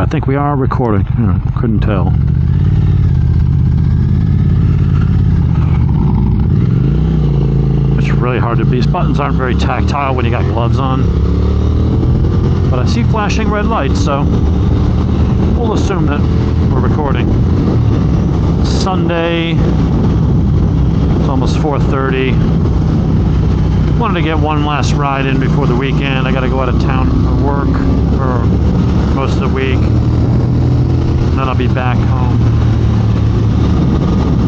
think we are recording. Couldn't tell. It's really hard to be. These buttons aren't very tactile when you got gloves on. But I see flashing red lights, so we'll assume that we're recording. Sunday. It's almost 4:30. Wanted to get one last ride in before the weekend. I got to go out of town for work for most of the week, and then I'll be back home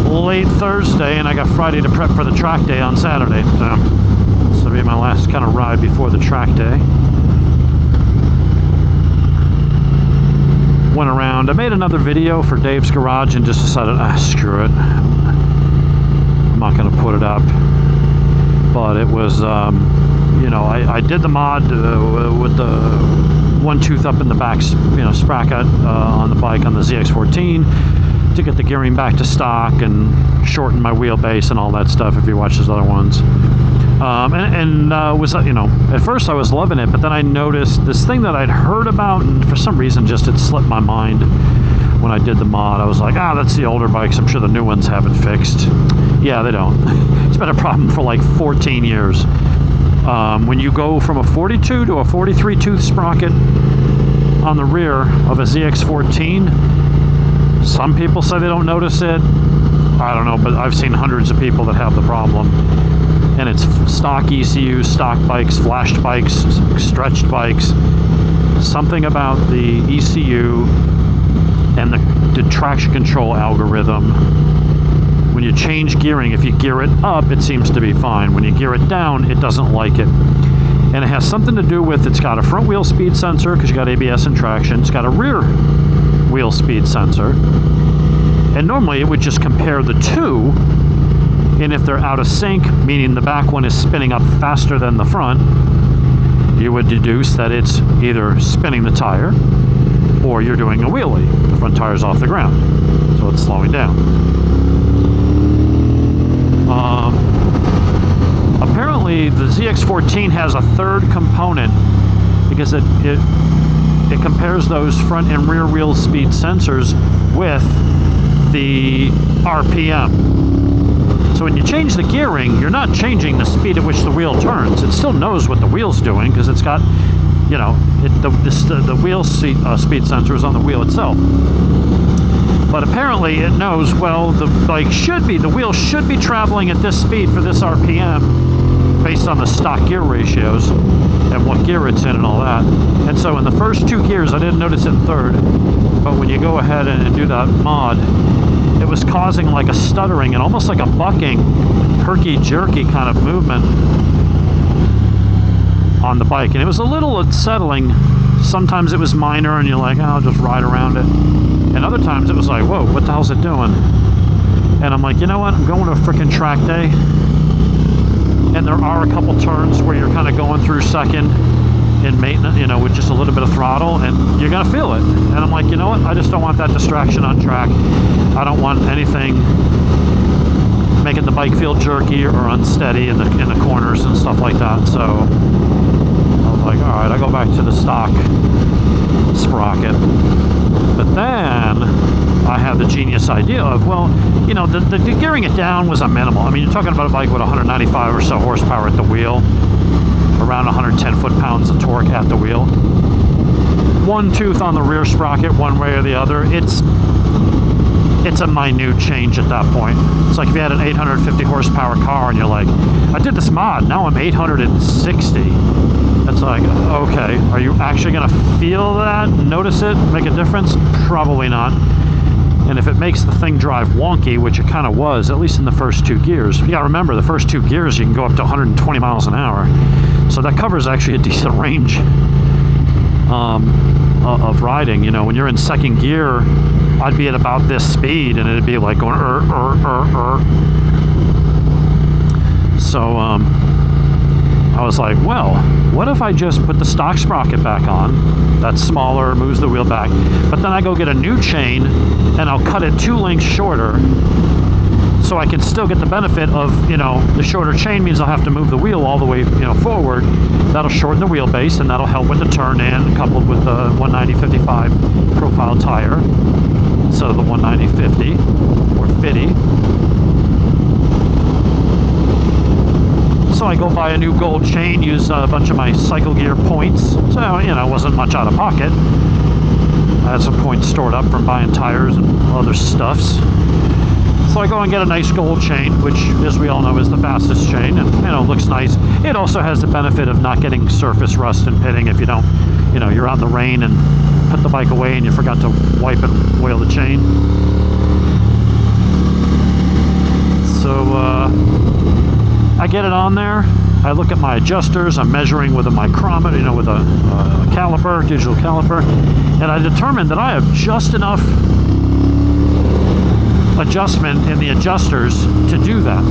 late Thursday, and I got Friday to prep for the track day on Saturday. So this will be my last kind of ride before the track day. Went around. I made another video for Dave's Garage and just decided, screw it. I'm not going to put it up. But it was, you know, I did the mod with the one tooth up in the back, you know, sprocket on the bike on the ZX14 to get the gearing back to stock and shorten my wheelbase and all that stuff if you watch those other ones. Was, you know, at first I was loving it, but then I noticed this thing that I'd heard about, and for some reason just it slipped my mind when I did the mod. I was like, that's the older bikes. I'm sure the new ones have it fixed. Yeah, they don't. It's been a problem for like 14 years. When you go from a 42 to a 43 tooth sprocket on the rear of a ZX14, some people say they don't notice it. I don't know, but I've seen hundreds of people that have the problem. And it's stock ECU, stock bikes, flashed bikes, stretched bikes. Something about the ECU and the traction control algorithm. When you change gearing, if you gear it up, it seems to be fine. When you gear it down, it doesn't like it. And it has something to do with, it's got a front wheel speed sensor because you got ABS and traction. It's got a rear wheel speed sensor. And normally it would just compare the two. And if they're out of sync, meaning the back one is spinning up faster than the front, you would deduce that it's either spinning the tire or you're doing a wheelie. The front tire's off the ground, so it's slowing down. Apparently the ZX14 has a third component because it compares those front and rear wheel speed sensors with the RPM. So when you change the gearing, you're not changing the speed at which the wheel turns. It still knows what the wheel's doing because it's got, you know, the wheel speed sensor is on the wheel itself. But apparently it knows, well, the wheel should be traveling at this speed for this RPM based on the stock gear ratios and what gear it's in and all that. And so in the first two gears, I didn't notice it in third, but when you go ahead and do that mod, it was causing like a stuttering and almost like a bucking, herky-jerky kind of movement on the bike. And it was a little unsettling. Sometimes it was minor and you're like, I'll just ride around it. And other times it was like, whoa, what the hell's it doing? And I'm like, you know what? I'm going to a freaking track day. And there are a couple turns where you're kind of going through second in maintenance, you know, with just a little bit of throttle, and you're going to feel it. And I'm like, you know what? I just don't want that distraction on track. I don't want anything making the bike feel jerky or unsteady in the corners and stuff like that. So I was like, all right, I go back to the stock sprocket. But then I had the genius idea of, well, you know, the gearing it down was a minimal. I mean, you're talking about a bike with 195 or so horsepower at the wheel, around 110 foot-pounds of torque at the wheel. One tooth on the rear sprocket, one way or the other. It's a minute change at that point. It's like if you had an 850 horsepower car and you're like, I did this mod, now I'm 860. It's like, okay, are you actually going to feel that, notice it, make a difference? Probably not. And if it makes the thing drive wonky, which it kind of was, at least in the first two gears. You got to remember, the first two gears you can go up to 120 miles an hour. So that covers actually a decent range of riding. You know, when you're in second gear, I'd be at about this speed and it'd be like going So I was like, well, what if I just put the stock sprocket back on? That's smaller, moves the wheel back. But then I go get a new chain and I'll cut it 2 lengths shorter so I can still get the benefit of, you know, the shorter chain means I'll have to move the wheel all the way, you know, forward. That'll shorten the wheelbase, and that'll help with the turn-in, coupled with the 190/55 profile tire instead of the 190/50 or 50. So I go buy a new gold chain, use a bunch of my cycle gear points. So, you know, it wasn't much out of pocket. I had some points stored up from buying tires and other stuffs. So I go and get a nice gold chain, which, as we all know, is the fastest chain, and, you know, looks nice. It also has the benefit of not getting surface rust and pitting if you don't, you know, you're out in the rain and put the bike away and you forgot to wipe and oil the chain. So, I get it on there. I look at my adjusters. I'm measuring with a micrometer, you know, with a caliper, digital caliper, and I determined that I have just enough adjustment in the adjusters to do that.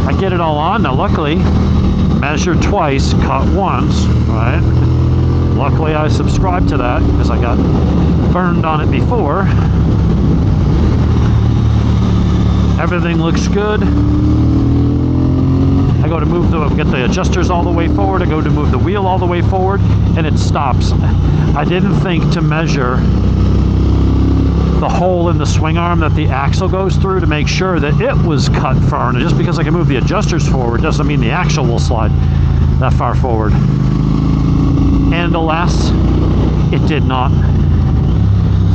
I get it all on. Now, luckily, measured twice, cut once, right? Luckily, I subscribed to that because I got burned on it before. Everything looks good. I go to move get the adjusters all the way forward. I go to move the wheel all the way forward, and it stops. I didn't think to measure the hole in the swing arm that the axle goes through to make sure that it was cut far. And just because I can move the adjusters forward doesn't mean the axle will slide that far forward. And alas, it did not.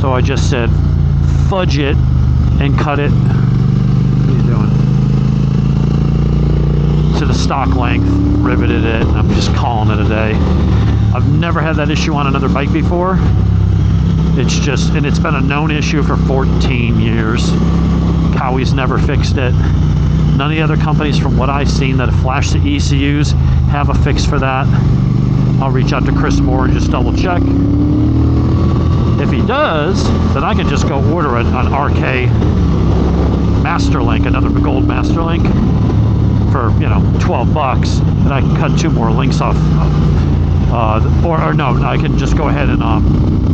So I just said, fudge it and cut it. What are you doing? To the stock length, riveted it, and I'm just calling it a day. I've never had that issue on another bike before. It's just, and it's been a known issue for 14 years. Cowie's never fixed it. None of the other companies, from what I've seen, that have flashed the ECUs have a fix for that. I'll reach out to Chris Moore and just double check. If he does, then I can just go order an RK Masterlink, another gold Masterlink, for, you know, 12 bucks, and I can cut 2 more links off. Or no, I can just go ahead and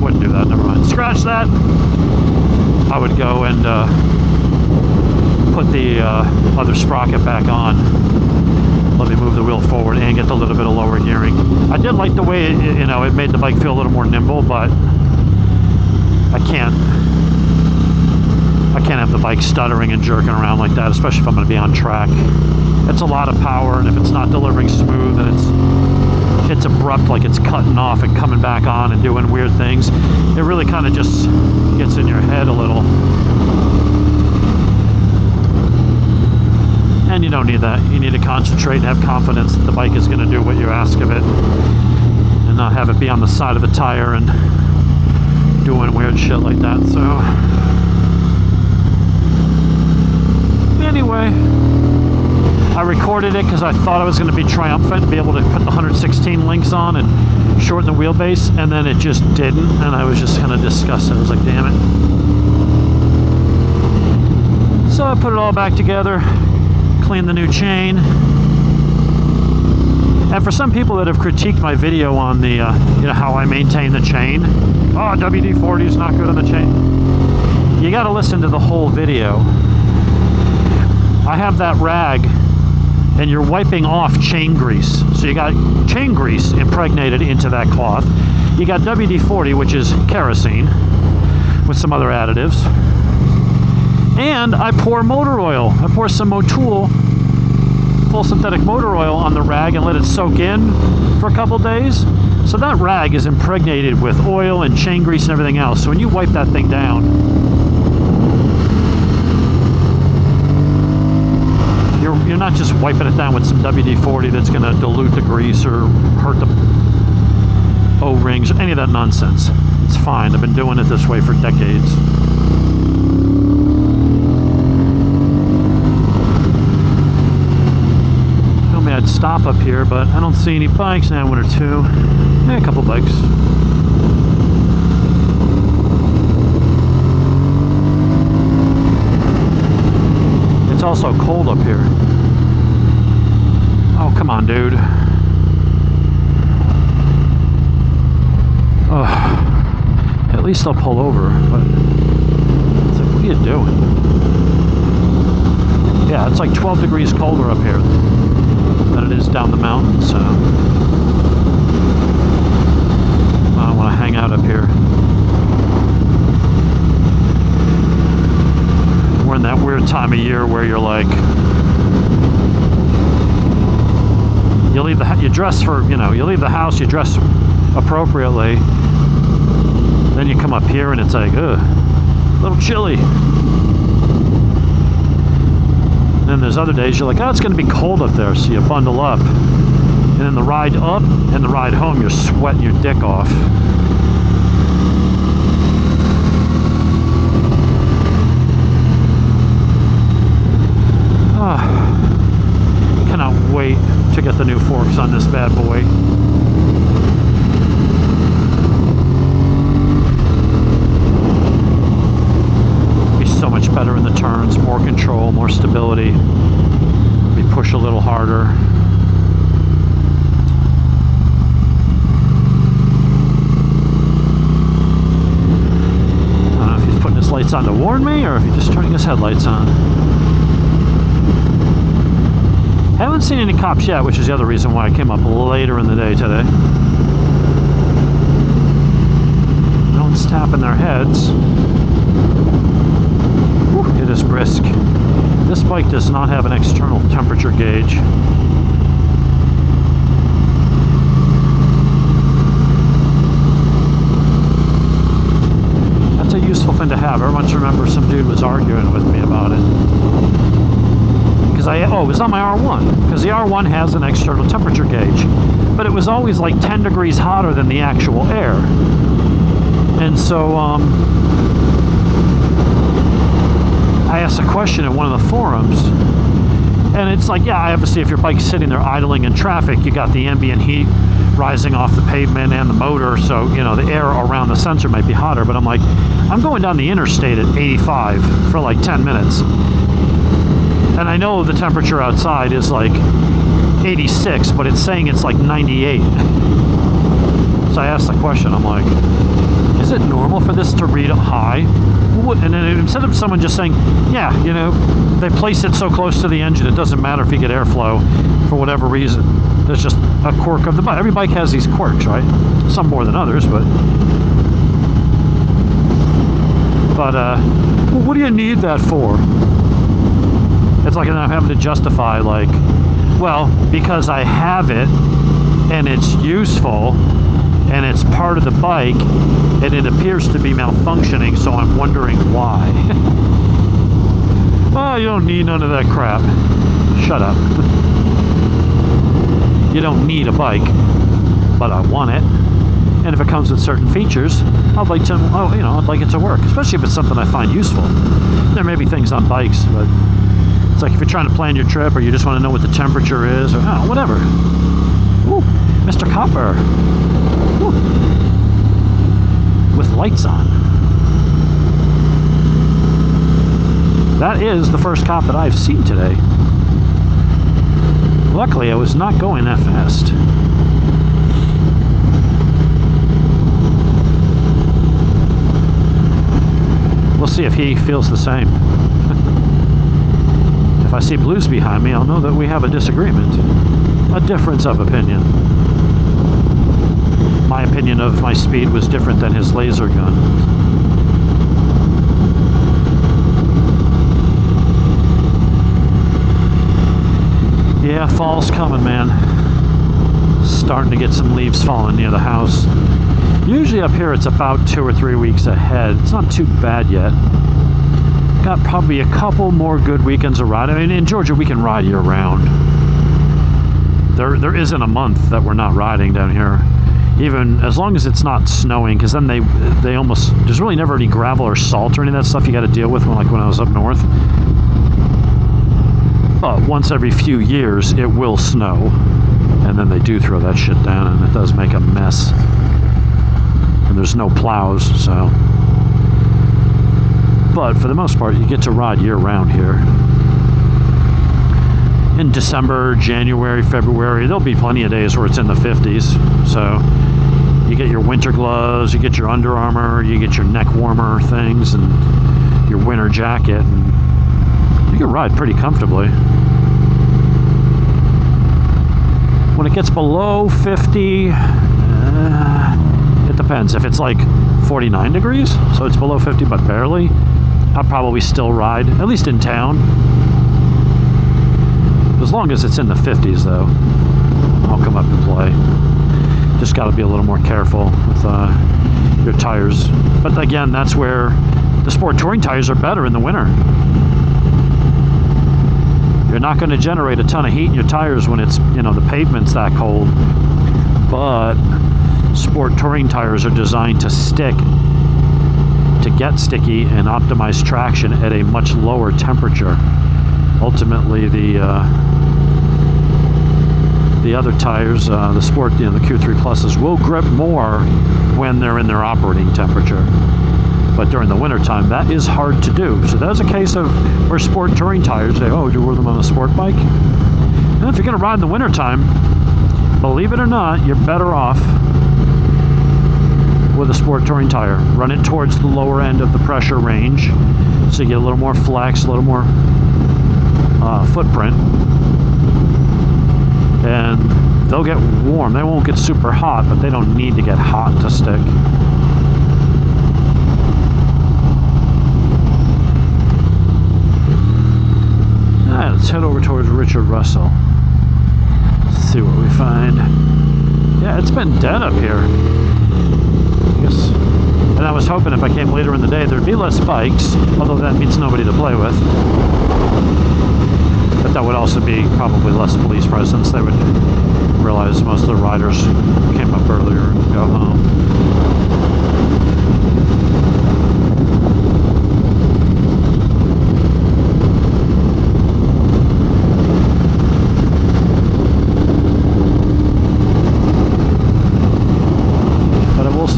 wouldn't do that. Never mind. Scratch that. I would go and put the other sprocket back on. Let me move the wheel forward and get a little bit of lower gearing. I did like the way it, you know, it made the bike feel a little more nimble, but I can't have the bike stuttering and jerking around like that, especially if I'm going to be on track. It's a lot of power, and if it's not delivering smooth and it's abrupt, like it's cutting off and coming back on and doing weird things, it really kind of just gets in your head a little. And you don't need that. You need to concentrate and have confidence that the bike is going to do what you ask of it, and not have it be on the side of the tire and doing weird shit like that. So anyway, I recorded it because I thought I was going to be triumphant and be able to put the 116 links on and shorten the wheelbase, and then it just didn't, and I was just kind of disgusted. I was like, damn it. So I put it all back together, cleaned the new chain. And for some people that have critiqued my video on the, you know, how I maintain the chain, oh, WD-40 is not good on the chain. You got to listen to the whole video. I have that rag, and you're wiping off chain grease. So you got chain grease impregnated into that cloth. You got WD-40, which is kerosene, with some other additives. And I pour motor oil. I pour some Motul full synthetic motor oil on the rag and let it soak in for a couple days. So that rag is impregnated with oil and chain grease and everything else. So when you wipe that thing down, you're not just wiping it down with some WD-40 that's going to dilute the grease or hurt the O-rings or any of that nonsense. It's fine. I've been doing it this way for decades. Told me I'd stop up here, but I don't see any bikes. Now, 1 or 2. Yeah, a couple bikes. It's also cold up here. Oh, come on, dude. Oh, at least I'll pull over, but it's like, what are you doing? Yeah, it's like 12 degrees colder up here than it is down the mountain, so I don't want to hang out up here. We're in that weird time of year where you're like, you dress for, you know, you leave the house, you dress appropriately, then you come up here and it's like, ugh, a little chilly. And then there's other days you're like, oh, it's going to be cold up there, so you bundle up. And then the ride up and the ride home, you're sweating your dick off. Cannot wait to get the new forks on this bad boy. Be so much better in the turns, more control, more stability. We push a little harder. I don't know if he's putting his lights on to warn me or if he's just turning his headlights on. I haven't seen any cops yet, which is the other reason why I came up later in the day today. No one's tapping their heads. Whew, it is brisk. This bike does not have an external temperature gauge. That's a useful thing to have. I once remember some dude was arguing with me about it. It was on my R1, because the R1 has an external temperature gauge, but it was always like 10 degrees hotter than the actual air. And so I asked a question in one of the forums, and it's like, yeah, obviously if your bike's sitting there idling in traffic, you got the ambient heat rising off the pavement and the motor, so you know the air around the sensor might be hotter. But I'm like, I'm going down the interstate at 85 for like 10 minutes. And I know the temperature outside is like 86, but it's saying it's like 98. So I asked the question, I'm like, is it normal for this to read high? And then instead of someone just saying, yeah, you know, they place it so close to the engine, it doesn't matter if you get airflow for whatever reason. There's just a quirk of the bike. Every bike has these quirks, right? Some more than others, but well, what do you need that for? It's like I'm having to justify, like, well, because I have it and it's useful and it's part of the bike and it appears to be malfunctioning, so I'm wondering why. Oh, you don't need none of that crap. Shut up. You don't need a bike, but I want it. And if it comes with certain features, I'd like to, I'd like it to work, especially if it's something I find useful. There may be things on bikes, but it's like if you're trying to plan your trip or you just want to know what the temperature is or whatever. Ooh, Mr. Copper. Ooh. With lights on. That is the first cop that I've seen today. Luckily, I was not going that fast. We'll see if he feels the same. If I see blues behind me, I'll know that we have a disagreement. A difference of opinion. My opinion of my speed was different than his laser gun. Yeah, fall's coming, man. Starting to get some leaves falling near the house. Usually up here it's about 2 or 3 weeks ahead. It's not too bad yet. Got probably a couple more good weekends of riding. I mean, in Georgia we can ride year round. There isn't a month that we're not riding down here. Even as long as it's not snowing, because then they almost, there's really never any gravel or salt or any of that stuff you got to deal with when I was up north. But once every few years it will snow, and then they do throw that shit down, and it does make a mess. And there's no plows, so. But for the most part, you get to ride year-round here. In December, January, February, there'll be plenty of days where it's in the 50s. So you get your winter gloves, you get your Under Armour, you get your neck warmer things, and your winter jacket, and you can ride pretty comfortably. When it gets below 50, it depends. If it's like 49 degrees, so it's below 50 but barely, I'll probably still ride, at least in town. As long as it's in the 50s though, I'll come up and play. Just got to be a little more careful with your tires. But again, that's where the sport touring tires are better in the winter. You're not going to generate a ton of heat in your tires when it's, you know, the pavement's that cold. But sport touring tires are designed to stick, to get sticky and optimize traction at a much lower temperature. Ultimately, the other tires, the sport, you know, the Q3 Pluses will grip more when they're in their operating temperature. But during the wintertime, that is hard to do. So that's a case of where sport touring tires say, oh, would you wear them on a sport bike? And if you're going to ride in the wintertime, believe it or not, you're better off with a sport touring tire. Run it towards the lower end of the pressure range, so you get a little more flex, a little more footprint. And they'll get warm. They won't get super hot, but they don't need to get hot to stick. Let's head over towards Richard Russell. Let's see what we find. Yeah, it's been dead up here. I guess. And I was hoping if I came later in the day there'd be less bikes, although that means nobody to play with. But that would also be probably less police presence. They would realize most of the riders came up earlier and go home.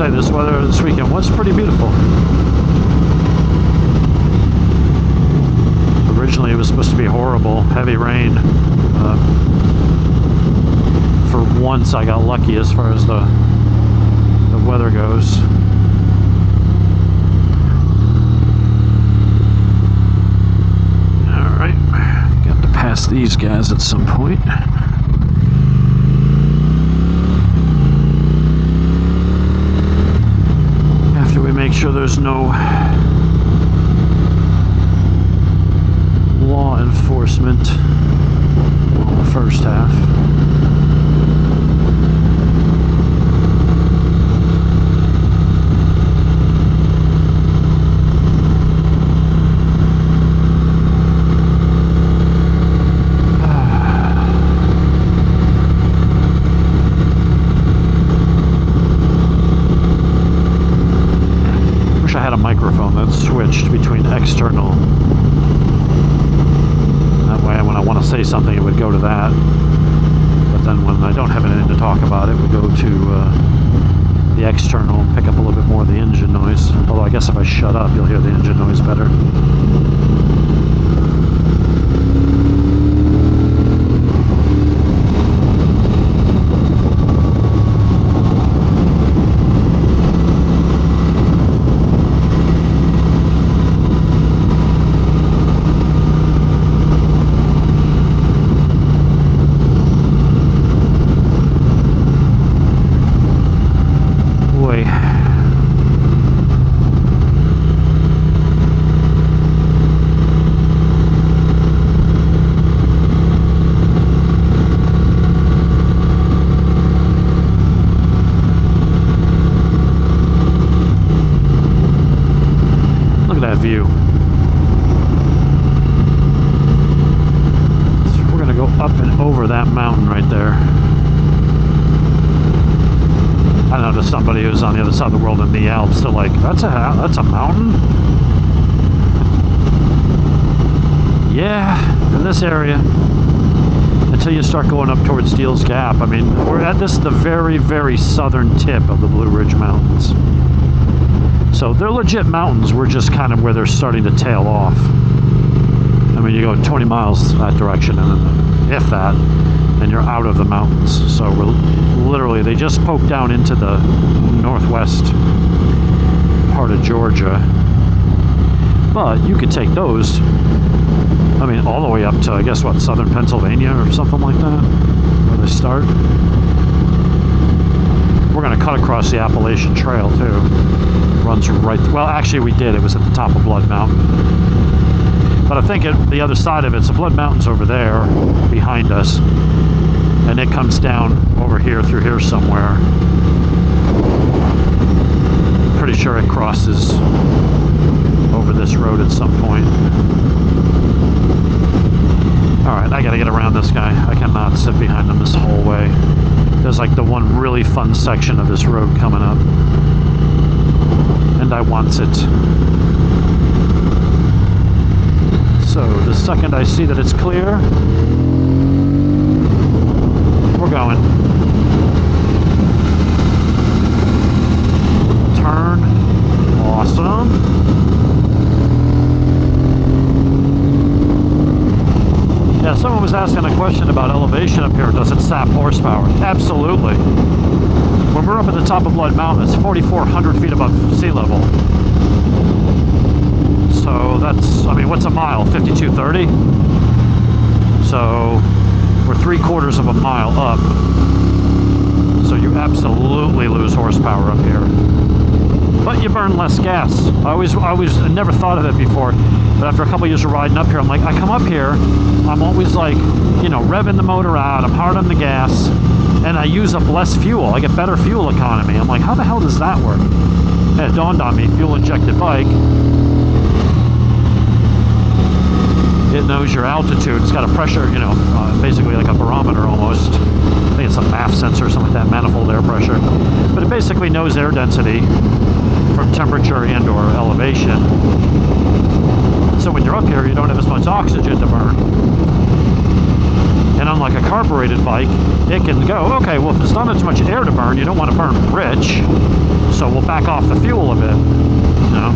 This weather this weekend was pretty beautiful. Originally it was supposed to be horrible, heavy rain. For once I got lucky as far as the weather goes. Alright, got to pass these guys at some point. Make sure there's no law enforcement in the first half. Microphone that switched between external. That way when I want to say something it would go to that, but then when I don't have anything to talk about it would go to the external and pick up a little bit more of the engine noise. Although I guess if I shut up you'll hear the engine noise better. View. So we're gonna go up and over that mountain right there. I know to somebody who's on the other side of the world in the Alps, they're like, that's a mountain? Yeah, in this area. Until you start going up towards Steele's Gap. I mean, we're at the very, very southern tip of the Blue Ridge Mountains. So they're legit mountains, we're just kind of where they're starting to tail off. I mean, you go 20 miles that direction, and then, if that, then you're out of the mountains. So we're literally, they just poke down into the northwest part of Georgia. But you could take those I mean, all the way up to, I guess, what, southern Pennsylvania or something like that, where they start. We're going to cut across the Appalachian Trail, too. Runs right, well, actually, we did. It was at the top of Blood Mountain. But I think the other side of it, so Blood Mountain's over there, behind us. And it comes down over here, through here somewhere. Pretty sure it crosses over this road at some point. Alright, I gotta get around this guy. I cannot sit behind him this whole way. There's like the one really fun section of this road coming up. And I want it. So, the second I see that it's clear, we're going. Turn. Awesome. Yeah, someone was asking a question about elevation up here. Does it sap horsepower? Absolutely. When we're up at the top of Blood Mountain, it's 4,400 feet above sea level. So that's, I mean, what's a mile? 5230? So we're 3/4 of a mile up. So you absolutely lose horsepower up here. But you burn less gas. I never thought of it before, but after a couple years of riding up here, I'm like, I come up here, I'm always like, you know, revving the motor out, I'm hard on the gas, and I use up less fuel. I get better fuel economy. I'm like, how the hell does that work? And it dawned on me, fuel injected bike, it knows your altitude. It's got a pressure, you know, basically like a barometer almost. I think it's a MAF sensor or something like that, manifold air pressure. But it basically knows air density from temperature and or elevation. So when you're up here, you don't have as much oxygen to burn. And unlike a carbureted bike, it can go, okay, well, if there's not as much air to burn, you don't want to burn rich, so we'll back off the fuel a bit, you know?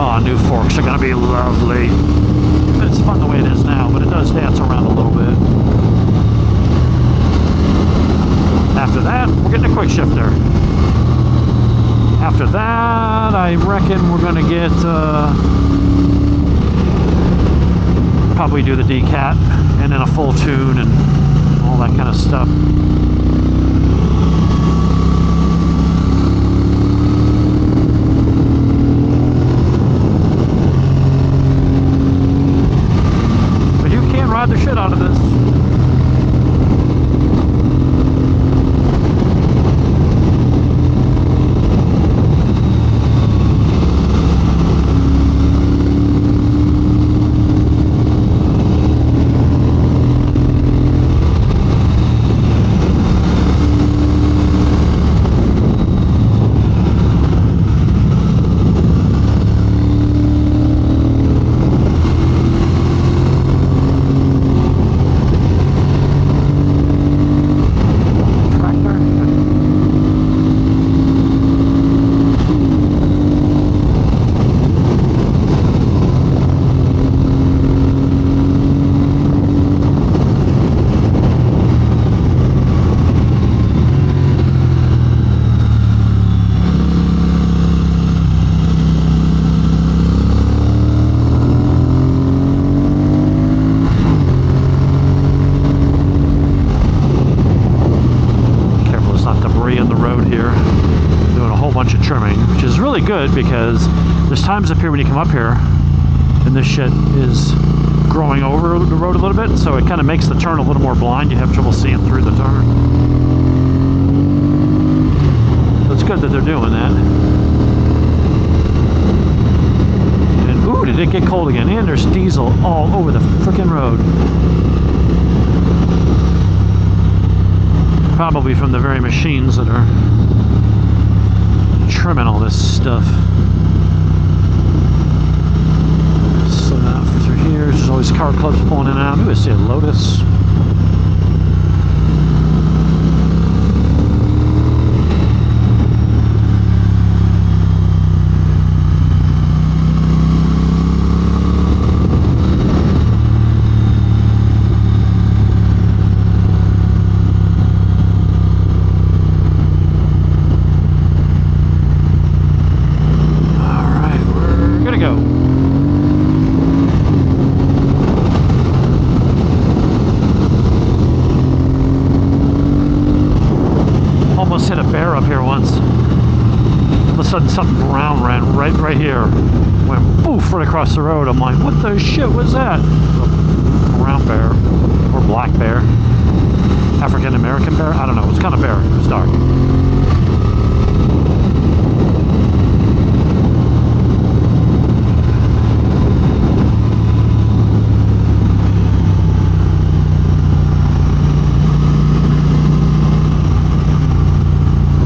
Oh, new forks are going to be lovely. It's fun the way it is now, but it does dance around a little bit. After that, we're getting a quick shifter. After that, I reckon we're going to get, probably do the decat, and then a full tune and all that kind of stuff. Ride the shit out of this. Good, because there's times up here when you come up here and this shit is growing over the road a little bit, so it kind of makes the turn a little more blind. You have trouble seeing through the turn. So it's good that they're doing that. And ooh, did it get cold again? And there's diesel all over the frickin' road. Probably from the very machines that are trimming all this stuff. So now through here, there's always car clubs pulling in and out. Maybe I see a Lotus. something brown ran right here. Went poof right across the road. I'm like, what the shit was that? A brown bear or black bear. African American bear? I don't know. It was kind of bear. It was dark.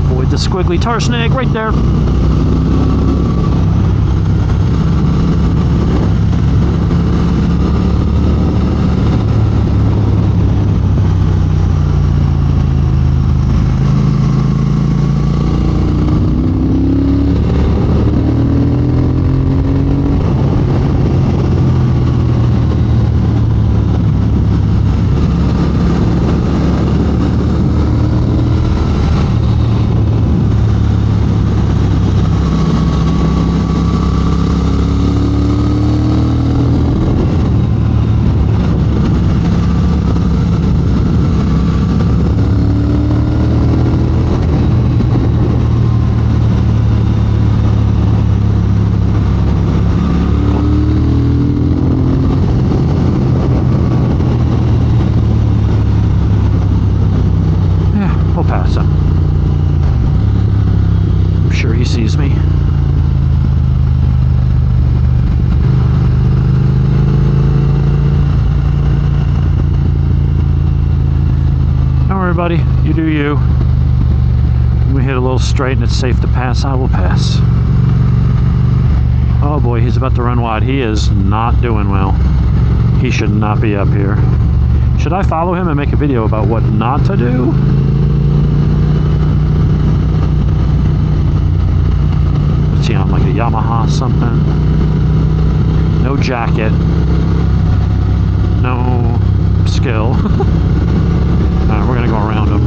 Avoid the squiggly tar snake right there. We'll pass him. I'm sure he sees me. Don't worry, buddy. You do you. When we hit a little straight and it's safe to pass, I will pass. Oh boy, he's about to run wide. He is not doing well. He should not be up here. Should I follow him and make a video about what not to do? What's he on, like a Yamaha something? No jacket. No skill. Alright, we're gonna go around him.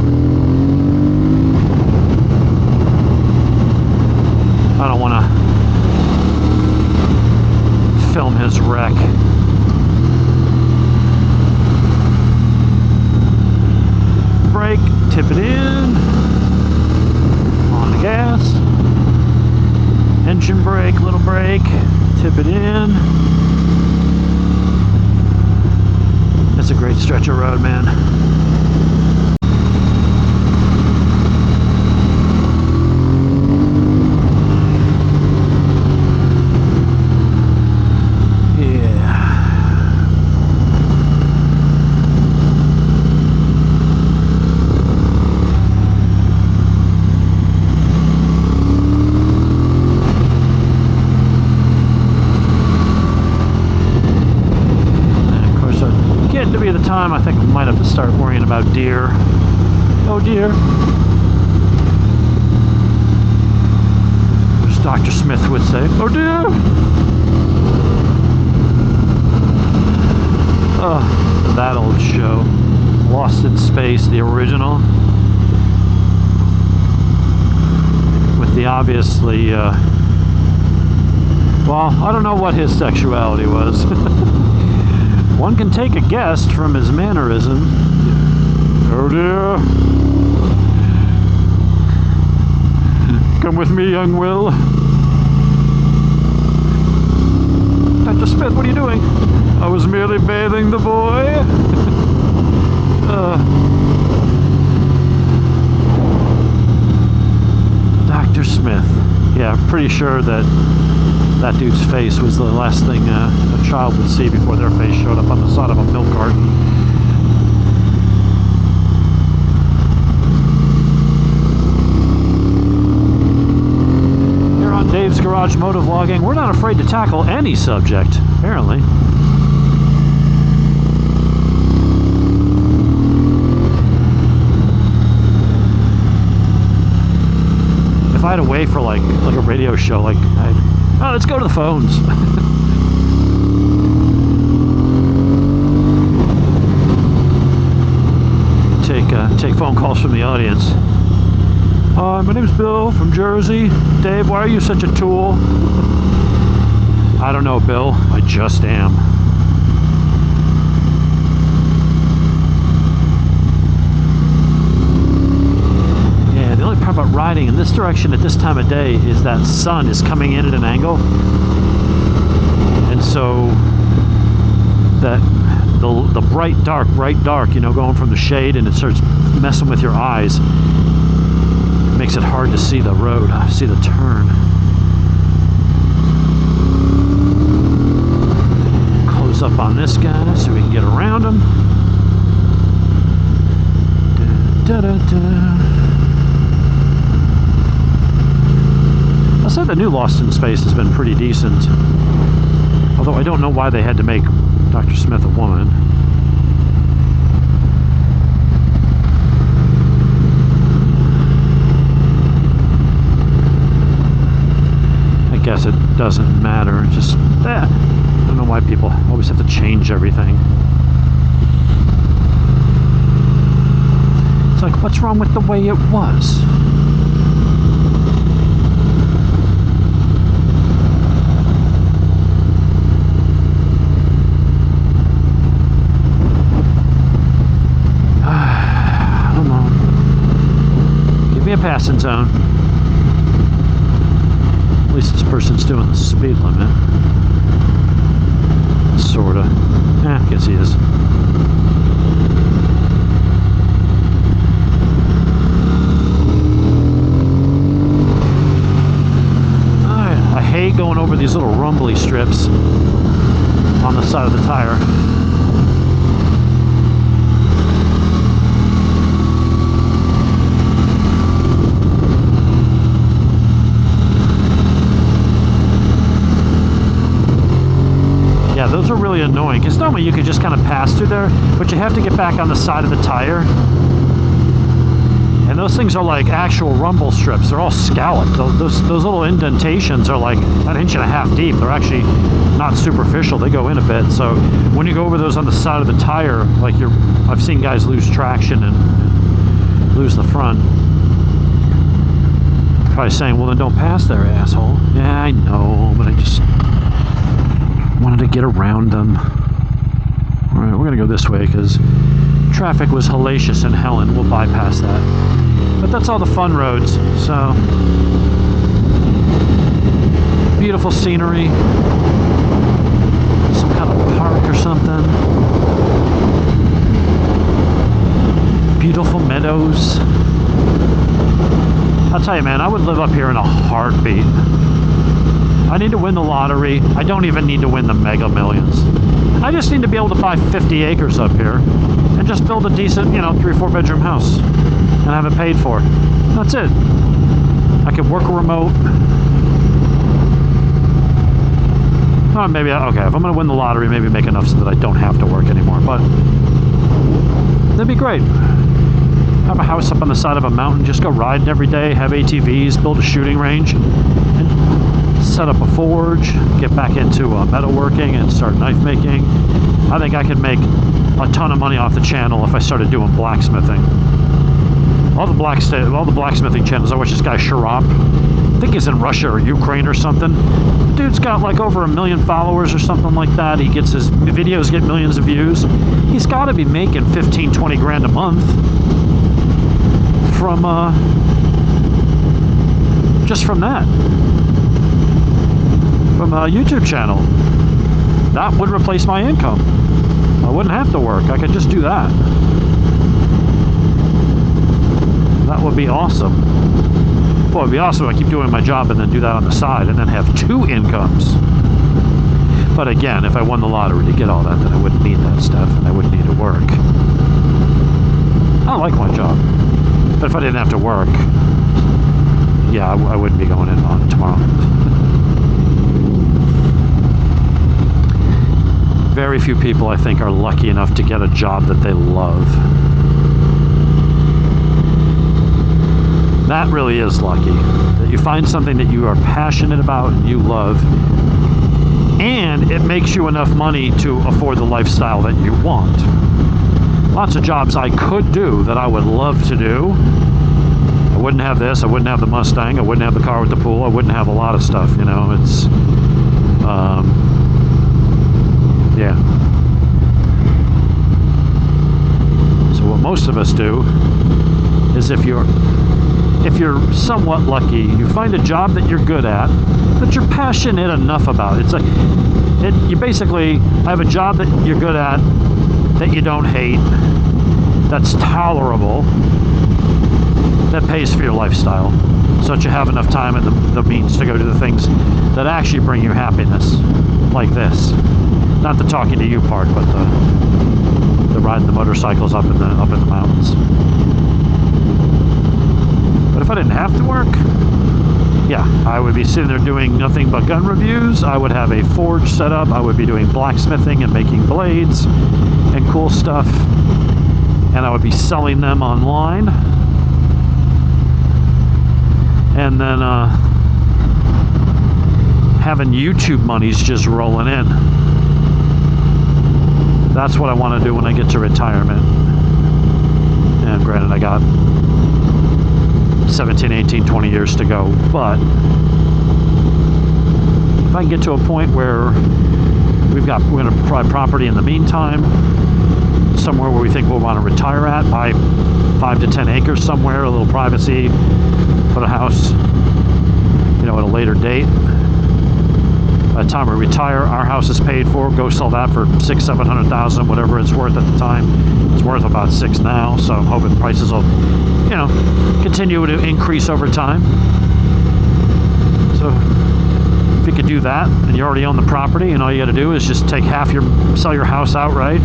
I don't wanna film his wreck. Brake, tip it in, on the gas, engine brake, little brake, tip it in. It's a great stretch of road, man. Time, I think we might have to start worrying about deer. Oh dear. As Dr. Smith would say, oh dear. Oh, that old show. Lost in Space, the original. With the obviously, well, I don't know what his sexuality was. One can take a guess from his mannerism. Oh dear. Come with me, young Will. Dr. Smith, what are you doing? I was merely bathing the boy. Dr. Smith. Yeah, I'm pretty sure that that dude's face was the last thing a child would see before their face showed up on the side of a milk carton. Here on Dave's Garage Motovlogging, we're not afraid to tackle any subject, apparently. If I had a way for like a radio show, like oh, let's go to the phones. Take phone calls from the audience. Hi, my name's Bill from Jersey. Dave, why are you such a tool? I don't know, Bill. I just am. Yeah, the only part about riding riding in this direction at this time of day is that sun is coming in at an angle, and so that the bright dark, you know, going from the shade, and it starts messing with your eyes. It makes it hard to see the road, see the turn. Close up on this guy so we can get around him. Da, da, da. I said the new Lost in Space has been pretty decent, although I don't know why they had to make Dr. Smith a woman. I guess it doesn't matter, just I don't know why people always have to change everything. It's like, what's wrong with the way it was? I don't know. Give me a passing zone. At least this person's doing the speed limit. Sorta. I guess he is. I hate going over these little rumbly strips on the side of the tire. Yeah, those are really annoying, because normally you could just kind of pass through there, but you have to get back on the side of the tire. And those things are like actual rumble strips. They're all scalloped. Those little indentations are like an inch and a half deep. They're actually not superficial. They go in a bit. So when you go over those on the side of the tire, like I've seen guys lose traction and lose the front. Probably saying, well, then don't pass there, asshole. Yeah, I know, but I just wanted to get around them. All right, we're gonna go this way because traffic was hellacious in Helen. We'll bypass that. But that's all the fun roads, so beautiful scenery. Some kind of park or something. Beautiful meadows. I'll tell you, man, I would live up here in a heartbeat. I need to win the lottery. I don't even need to win the Mega Millions. I just need to be able to buy 50 acres up here and just build a decent, you know, 3 or 4 bedroom house and have it paid for. That's it. I could work remote. Oh, maybe, okay, if I'm going to win the lottery, maybe make enough so that I don't have to work anymore. But that'd be great. Have a house up on the side of a mountain, just go riding every day, have ATVs, build a shooting range, and set up a forge, get back into metalworking and start knife making. I think I could make a ton of money off the channel if I started doing blacksmithing. All the blacksmithing channels. I watch this guy Sharap. I think he's in Russia or Ukraine or something. Dude's got like over 1 million followers or something like that. He gets his videos get millions of views. He's got to be making 15-20 grand a month from just from that. From a YouTube channel. That would replace my income. I wouldn't have to work. I could just do that. That would be awesome. Well, it'd be awesome if I keep doing my job and then do that on the side and then have 2 incomes. But again, if I won the lottery to get all that, then I wouldn't need that stuff and I wouldn't need to work. I like my job. But if I didn't have to work, yeah, I wouldn't be going in on it tomorrow. Very few people, I think, are lucky enough to get a job that they love. That really is lucky. That you find something that you are passionate about and you love, and it makes you enough money to afford the lifestyle that you want. Lots of jobs I could do that I would love to do. I wouldn't have this, I wouldn't have the Mustang, I wouldn't have the car with the pool, I wouldn't have a lot of stuff, you know, it's, yeah. So what most of us do is if if you're somewhat lucky, you find a job that you're good at, that you're passionate enough about. It's like, you basically have a job that you're good at, that you don't hate, that's tolerable, that pays for your lifestyle, so that you have enough time and the means to go do the things that actually bring you happiness, like this. Not the talking to you part, but the riding the motorcycles up in the mountains. But if I didn't have to work, yeah, I would be sitting there doing nothing but gun reviews. I would have a forge set up. I would be doing blacksmithing and making blades and cool stuff. And I would be selling them online. And then having YouTube monies just rolling in. That's what I want to do when I get to retirement. And granted, I got 17, 18, 20 years to go, but if I can get to a point where we're going to buy property in the meantime, somewhere where we think we'll want to retire at, buy 5 to 10 acres somewhere, a little privacy, put a house, at a later date. By the time we retire, our house is paid for. Go sell that for $600,000-$700,000, whatever it's worth at the time. It's worth about $6 now, so I'm hoping prices will, continue to increase over time. So if you could do that, and you already own the property, and all you got to do is just take sell your house outright,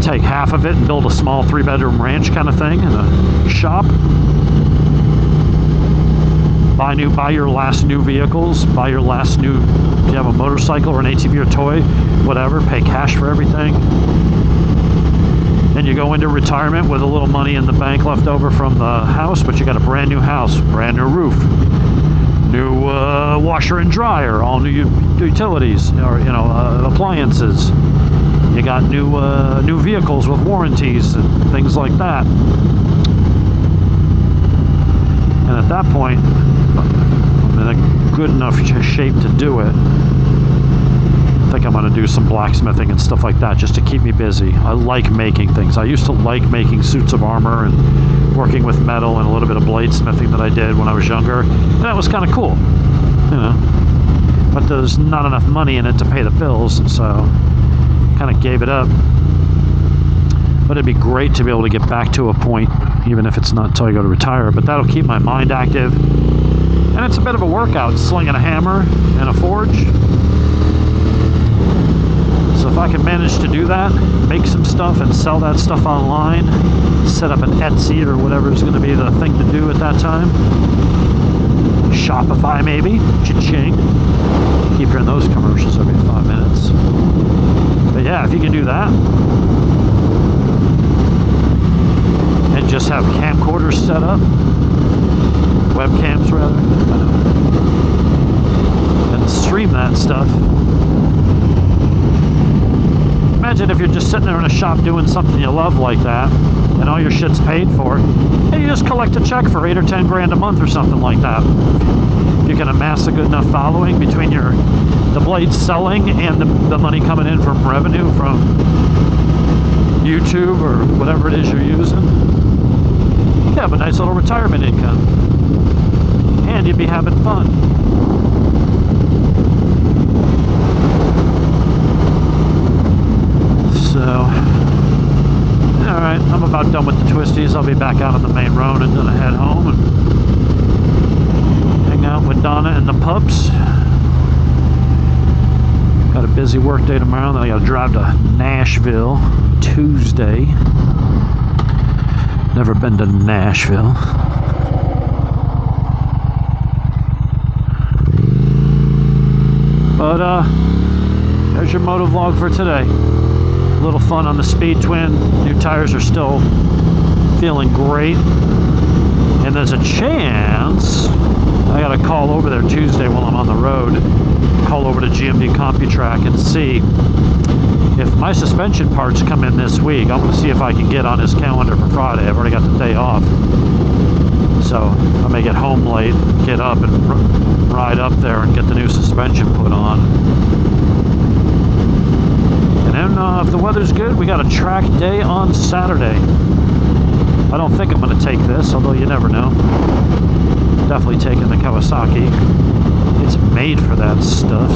take half of it, and build a small 3-bedroom ranch kind of thing, and a shop. Buy your last new vehicles, if you have a motorcycle or an ATV or toy, whatever, pay cash for everything. And you go into retirement with a little money in the bank left over from the house, but you got a brand new house, brand new roof, new washer and dryer, all new utilities, or appliances. You got new vehicles with warranties and things like that. And at that point, I'm in a good enough shape to do it. I think I'm going to do some blacksmithing and stuff like that just to keep me busy. I like making things. I used to like making suits of armor and working with metal and a little bit of bladesmithing that I did when I was younger. And that was kind of cool, But there's not enough money in it to pay the bills, so kind of gave it up. But it'd be great to be able to get back to a point, even if it's not until I go to retire, but that'll keep my mind active. And it's a bit of a workout, slinging a hammer and a forge. So if I can manage to do that, make some stuff and sell that stuff online, set up an Etsy or whatever is going to be the thing to do at that time. Shopify maybe, cha-ching. Keep hearing those commercials every 5 minutes. But yeah, if you can do that, and just have camcorders set up, webcams rather, and stream that stuff. Imagine if you're just sitting there in a shop doing something you love like that, and all your shit's paid for, and you just collect a check for 8 or 10 grand a month or something like that. If you can amass a good enough following between the blades selling and the money coming in from revenue from YouTube or whatever it is you're using, you have a nice little retirement income, and you'd be having fun. So, alright, I'm about done with the twisties. I'll be back out on the main road and then I head home and hang out with Donna and the pups. Got a busy work day tomorrow, then I gotta drive to Nashville Tuesday. Never been to Nashville. But there's your MotoVlog for today. A little fun on the Speed Twin. New tires are still feeling great. And there's a chance I gotta call over there Tuesday while I'm on the road. Call over to GMD CompuTrack and see if my suspension parts come in this week. I'm going to see if I can get on his calendar for Friday. I've already got the day off. So I may get home late, get up and ride up there and get the new suspension put on. And then if the weather's good, we got a track day on Saturday. I don't think I'm going to take this, although you never know. Definitely taking the Kawasaki. It's made for that stuff.